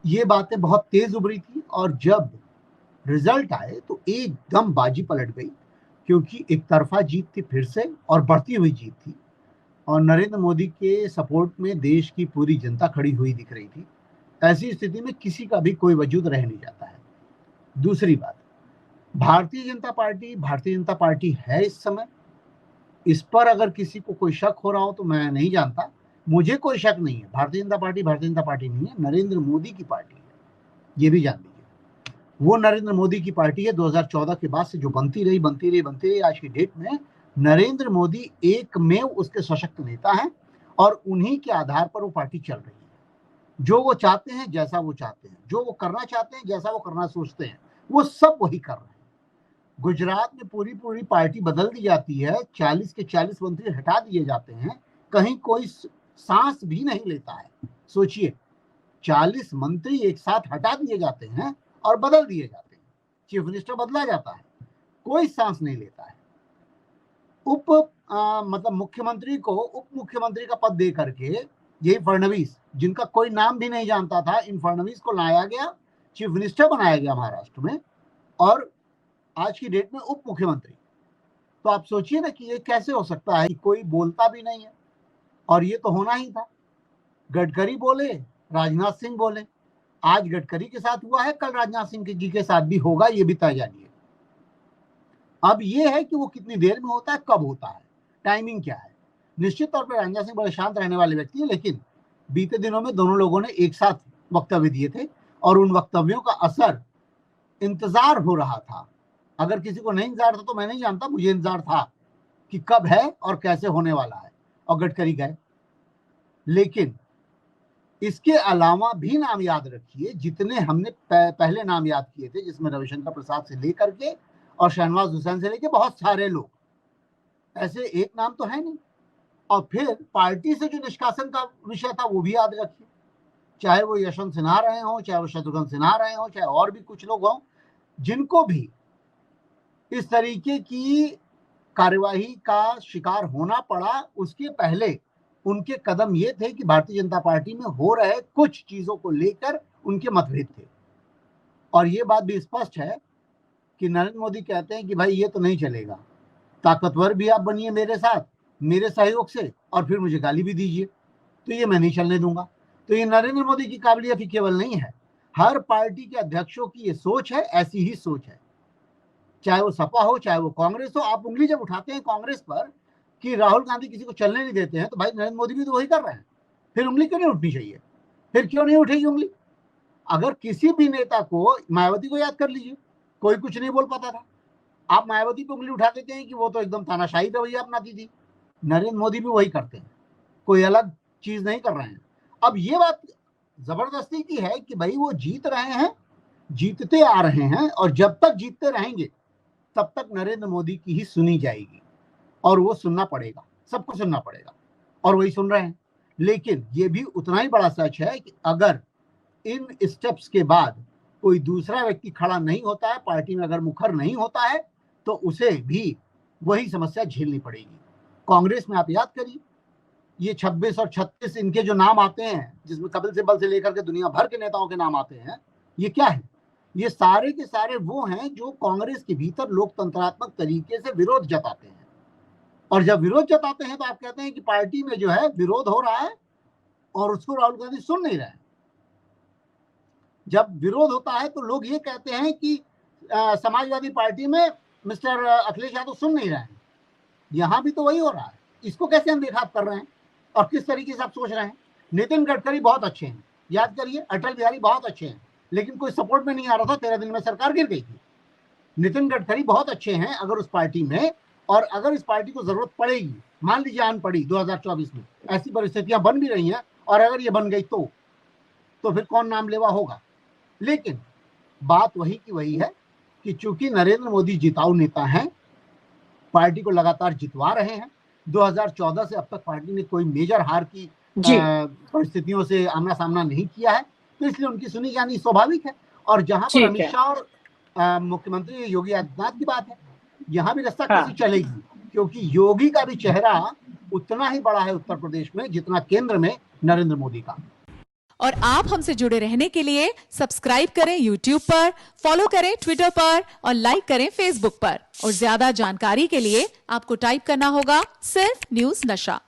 ये बातें बहुत तेज उभरी थी और जब रिजल्ट आए तो एकदम बाजी पलट गई, क्योंकि एक तरफा जीत थी फिर से और बढ़ती हुई जीत थी और नरेंद्र मोदी के सपोर्ट में देश की पूरी जनता खड़ी हुई दिख रही थी। ऐसी स्थिति में किसी का भी कोई वजूद रह नहीं जाता है। दूसरी बात, भारतीय जनता पार्टी है इस समय। इस पर अगर किसी को कोई शक हो रहा हो तो मैं नहीं जानता, मुझे कोई शक नहीं है। भारतीय जनता पार्टी नहीं है, नरेंद्र मोदी की पार्टी है, ये भी जान लीजिए। वो नरेंद्र मोदी की पार्टी है 2014 के बाद से जो बनती रही आज की डेट में नरेंद्र मोदी एकमेव उसके सशक्त नेता हैं और उन्हीं के आधार पर वो पार्टी चल रही है। जो वो चाहते हैं, जैसा वो चाहते हैं, जो वो करना चाहते हैं, जैसा वो करना सोचते हैं, वो सब वही कर रहे हैं। गुजरात में पूरी पूरी पार्टी बदल दी जाती है, 40 के 40 मंत्री हटा दिए जाते हैं, कहीं कोई सांस भी नहीं लेता है। सोचिए, 40 मंत्री एक साथ हटा दिए जाते हैं और बदल दिए जाते हैं, चीफ मिनिस्टर बदला जाता है, कोई सांस नहीं लेता है। मतलब मुख्यमंत्री को उप मुख्यमंत्री का पद दे करके यही फडणवीस, जिनका कोई नाम भी नहीं जानता था, इन फडणवीस को लाया गया, चीफ मिनिस्टर बनाया गया महाराष्ट्र में और आज की डेट में उप मुख्यमंत्री। तो आप सोचिए ना कि ये कैसे हो सकता है कि कोई बोलता भी नहीं है। और ये तो होना ही था। गडकरी बोले, राजनाथ सिंह बोले, आज गडकरी के साथ हुआ है, कल राजनाथ सिंह जी के साथ भी होगा, ये भी तय जानिए। अब ये है कि वो कितनी देर में होता है, कब होता है, टाइमिंग क्या है। निश्चित तौर पर राजनाथ सिंह बड़े शांत रहने वाले व्यक्ति है, लेकिन बीते दिनों में दोनों लोगों ने एक साथ वक्तव्य दिए थे और उन वक्तव्यों का असर इंतजार हो रहा था। अगर किसी को नहीं इंतजार था तो मैं नहीं जानता, मुझे इंतजार था कि कब है और कैसे होने वाला है, और गडकरी गए। लेकिन इसके अलावा भी नाम याद रखिए, जितने हमने पहले नाम याद किए थे, जिसमें रविशंकर प्रसाद से लेकर के और शहनवाज हुसैन से लेकर बहुत सारे लोग, ऐसे एक नाम तो है नहीं। और फिर पार्टी से जो निष्कासन का विषय था वो भी याद रखिए, चाहे वो यशवंत सिन्हा रहे हों, चाहे वो शत्रुघ्न सिन्हा रहे हों, चाहे और भी कुछ लोग हों, जिनको भी इस तरीके की कार्यवाही का शिकार होना पड़ा, उसके पहले उनके कदम ये थे कि भारतीय जनता पार्टी में हो रहे कुछ चीजों को लेकर उनके मतभेद थे। और ये बात भी स्पष्ट है कि नरेंद्र मोदी कहते हैं कि भाई ये तो नहीं चलेगा, ताकतवर भी आप बनिए मेरे साथ, मेरे सहयोग से, और फिर मुझे गाली भी दीजिए, तो ये मैं नहीं चलने दूंगा। तो ये नरेंद्र मोदी की काबिलियत ही केवल नहीं है, हर पार्टी के अध्यक्षों की ये सोच है, ऐसी ही सोच है, चाहे वो सपा हो चाहे वो कांग्रेस हो। आप उंगली जब उठाते हैं कांग्रेस पर कि राहुल गांधी किसी को चलने नहीं देते हैं, तो भाई नरेंद्र मोदी भी तो वही कर रहे हैं, फिर उंगली क्यों नहीं उठनी चाहिए, फिर क्यों नहीं उठेगी उंगली। अगर किसी भी नेता को, मायावती को याद कर लीजिए, कोई कुछ नहीं बोल पाता था, आप मायावती पे उंगली उठा देते हैं कि वो तो एकदम तानाशाही रवैया अपनाती थी। नरेंद्र मोदी भी वही करते हैं, कोई अलग चीज नहीं कर रहे हैं। अब ये बात जबरदस्ती की है कि भाई वो जीत रहे हैं, जीतते आ रहे हैं, और जब तक जीतते रहेंगे तब तक नरेंद्र मोदी की ही सुनी जाएगी और वो सुनना पड़ेगा, सबको सुनना पड़ेगा, और वही सुन रहे हैं। लेकिन ये भी उतना ही बड़ा सच है कि अगर इन स्टेप्स के बाद कोई दूसरा व्यक्ति खड़ा नहीं होता है, पार्टी में अगर मुखर नहीं होता है, तो उसे भी वही समस्या झेलनी पड़ेगी। कांग्रेस में आप याद करिए, ये 26 और 36 इनके जो नाम आते हैं, जिसमें कपिल सिब्बल से लेकर के दुनिया भर के नेताओं के नाम आते हैं, ये क्या है, ये सारे के सारे वो हैं जो कांग्रेस के भीतर लोकतंत्रात्मक तरीके से विरोध जताते हैं। और जब विरोध जताते हैं तो आप कहते हैं कि पार्टी में जो है विरोध हो रहा है और उसको राहुल गांधी सुन नहीं रहे हैं। जब विरोध होता है तो लोग ये कहते हैं कि समाजवादी पार्टी में मिस्टर अखिलेश यादव सुन नहीं रहे हैं। यहां भी तो वही हो रहा है, इसको कैसे हम देखा कर रहे हैं और किस तरीके से आप सोच रहे हैं। नितिन गडकरी बहुत अच्छे हैं, याद करिए, अटल बिहारी बहुत अच्छे हैं, लेकिन कोई सपोर्ट में नहीं आ रहा था, 13 दिन में सरकार गिर गई थी। नितिन गडकरी बहुत अच्छे हैं अगर उस पार्टी में, और अगर इस पार्टी को जरूरत पड़ेगी, मान लीजिए आन पड़ी 2024 में, ऐसी परिस्थितियां बन भी रही हैं, और अगर ये बन गई तो फिर कौन नाम लेवा होगा। लेकिन बात वही की वही है कि चूंकि नरेंद्र मोदी जिताऊ नेता हैं, पार्टी को लगातार जितवा रहे हैं, 2014 से अब तक पार्टी ने कोई मेजर हार की परिस्थितियों से आमना सामना नहीं किया है, तो इसलिए उनकी सुनी जानी स्वाभाविक है। और जहां पर अमित शाह और मुख्यमंत्री योगी आदित्यनाथ की बात है, यहां भी रास्ता कैसी चलेगी, क्योंकि योगी का भी चेहरा उतना ही बड़ा है उत्तर प्रदेश में जितना केंद्र में नरेंद्र मोदी का। और आप हमसे जुड़े रहने के लिए सब्सक्राइब करें YouTube पर, फॉलो करें Twitter पर और लाइक करें Facebook पर। और ज्यादा जानकारी के लिए आपको टाइप करना होगा सिर्फ न्यूज नशा।